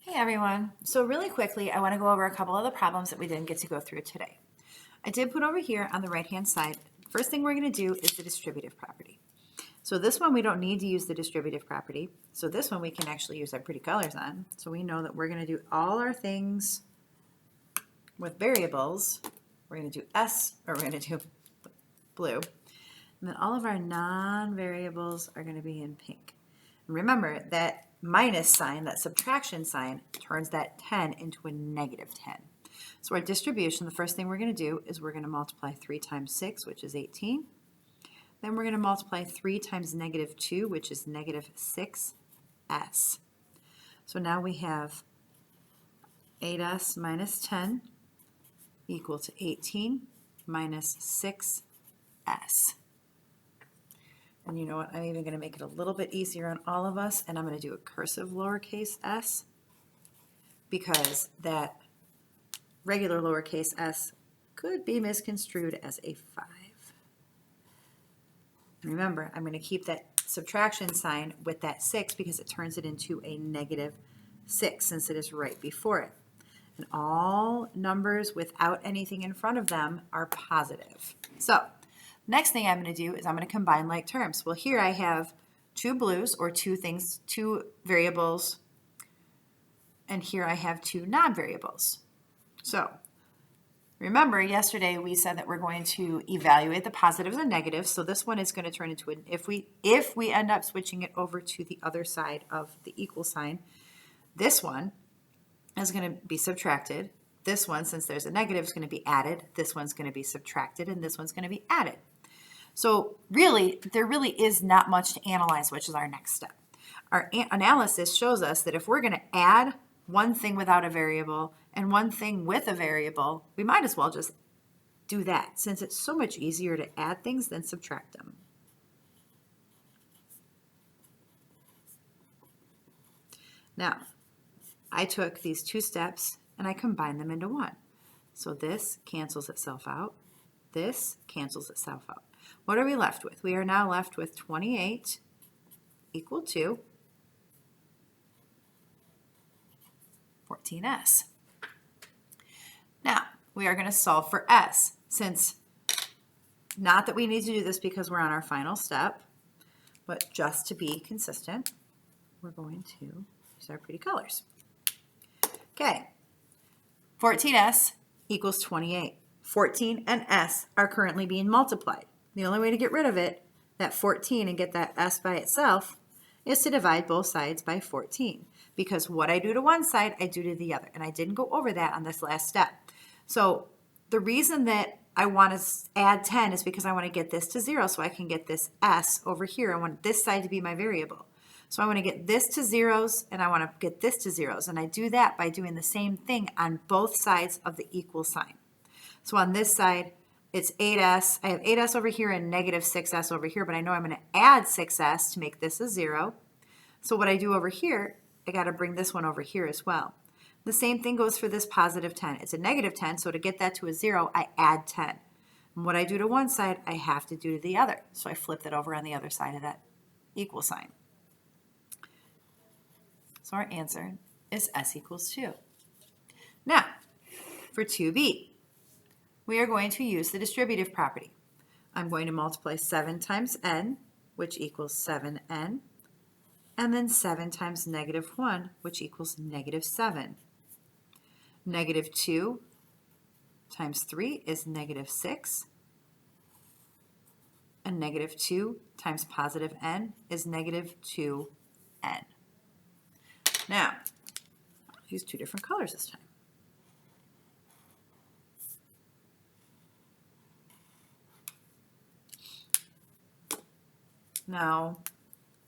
Hey everyone. So really quickly, I want to go over a couple of the problems that we didn't get to go through today. I did put over here on the right-hand side, first thing we're going to do is the distributive property. So this one we don't need to use the distributive property. So this one we can actually use our pretty colors on. So we know that we're going to do all our things with variables. We're going to do S, or we're going to do blue. And then all of our non-variables are going to be in pink. And remember that minus sign, that subtraction sign, turns that 10 into a negative 10. So our distribution, the first thing we're going to do is we're going to multiply 3 times 6, which is 18. Then we're going to multiply 3 times negative 2, which is negative 6s. So now we have 8s minus 10 equal to 18 minus 6s. And you know what, I'm even going to make it a little bit easier on all of us, and I'm going to do a cursive lowercase s, because that regular lowercase s could be misconstrued as a 5. And remember, I'm going to keep that subtraction sign with that 6 because it turns it into a negative 6 since it is right before it. And all numbers without anything in front of them are positive. So next thing I'm going to do is I'm going to combine like terms. Well, here I have two blues, or two variables, and here I have two non-variables. So remember, yesterday we said that we're going to evaluate the positives and negatives. So this one is going to turn into an if we end up switching it over to the other side of the equal sign, this one is going to be subtracted. This one, since there's a negative, is going to be added. This one's going to be subtracted, and this one's going to be added. So really, there really is not much to analyze, which is our next step. Our analysis shows us that if we're going to add one thing without a variable and one thing with a variable, we might as well just do that, since it's so much easier to add things than subtract them. Now, I took these two steps and I combined them into one. So this cancels itself out. This cancels itself out. What are we left with? We are now left with 28 equal to 14s. Now, we are going to solve for s, since not that we need to do this because we're on our final step, but just to be consistent, we're going to use our pretty colors. Okay, 14s equals 28. 14 and s are currently being multiplied. The only way to get rid of it, that 14, and get that s by itself, is to divide both sides by 14. Because what I do to one side, I do to the other. And I didn't go over that on this last step. So the reason that I want to add 10 is because I want to get this to 0 so I can get this s over here. I want this side to be my variable. So I want to get this to zeros, and I want to get this to zeros. And I do that by doing the same thing on both sides of the equal sign. So on this side, it's 8s. I have 8s over here and negative 6s over here, but I know I'm going to add 6s to make this a 0. So what I do over here, I got to bring this one over here as well. The same thing goes for this positive 10. It's a negative 10, so to get that to a 0, I add 10. And what I do to one side, I have to do to the other. So I flip that over on the other side of that equal sign. So our answer is s equals 2. Now, for 2b, we are going to use the distributive property. I'm going to multiply 7 times n, which equals 7n, and then 7 times negative 1, which equals negative 7. Negative 2 times 3 is negative 6, and negative 2 times positive n is negative 2n. Now, I'll use two different colors this time. Now,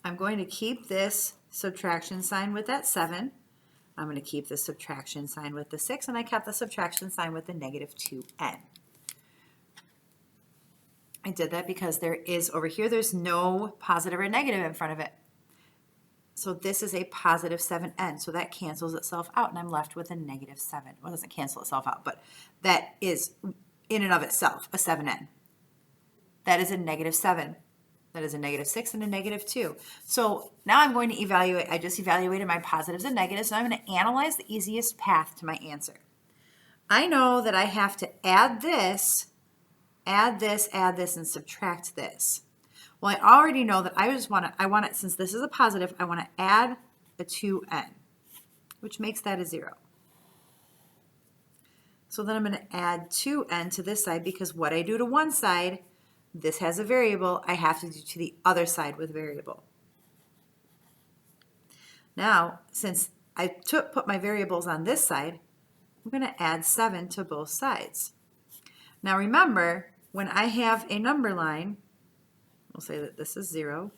I'm going to keep this subtraction sign with that 7. I'm going to keep the subtraction sign with the 6, and I kept the subtraction sign with the negative 2n. I did that because there is, over here, there's no positive or negative in front of it. So this is a positive 7n, so that cancels itself out, and I'm left with a negative 7. Well, it doesn't cancel itself out, but that is, in and of itself, a 7n. That is a negative 7. That is a -6 and a -2. So now I'm going to evaluate, I just evaluated my positives and negatives, and I'm going to analyze the easiest path to my answer. I know that I have to add this, and subtract this. Well, I already know that I want it, since this is a positive, I want to add a 2n, which makes that a 0. So then I'm going to add 2n to this side, because what I do to one side, this has a variable, I have to do to the other side with variable. Now, since I put my variables on this side, I'm going to add 7 to both sides. Now remember, when I have a number line, we'll say that this is 0,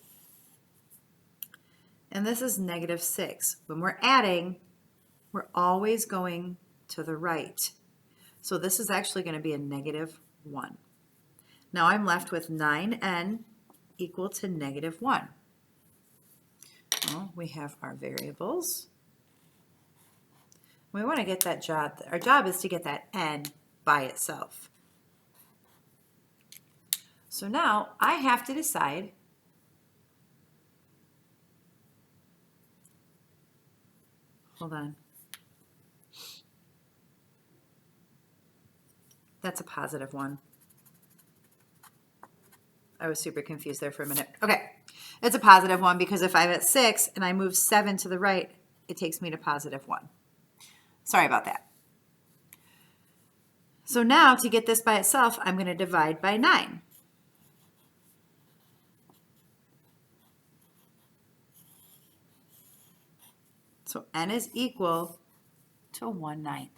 and this is -6. When we're adding, we're always going to the right. So this is actually going to be a -1. Now I'm left with 9n equal to -1. Well, we have our variables. We want to get that job. Our job is to get that n by itself. So now I have to decide hold on. That's a +1. I was super confused there for a minute. Okay, it's a +1 because if I'm at 6 and I move 7 to the right, it takes me to +1. Sorry about that. So now to get this by itself, I'm going to divide by 9. So n is equal to 1/9.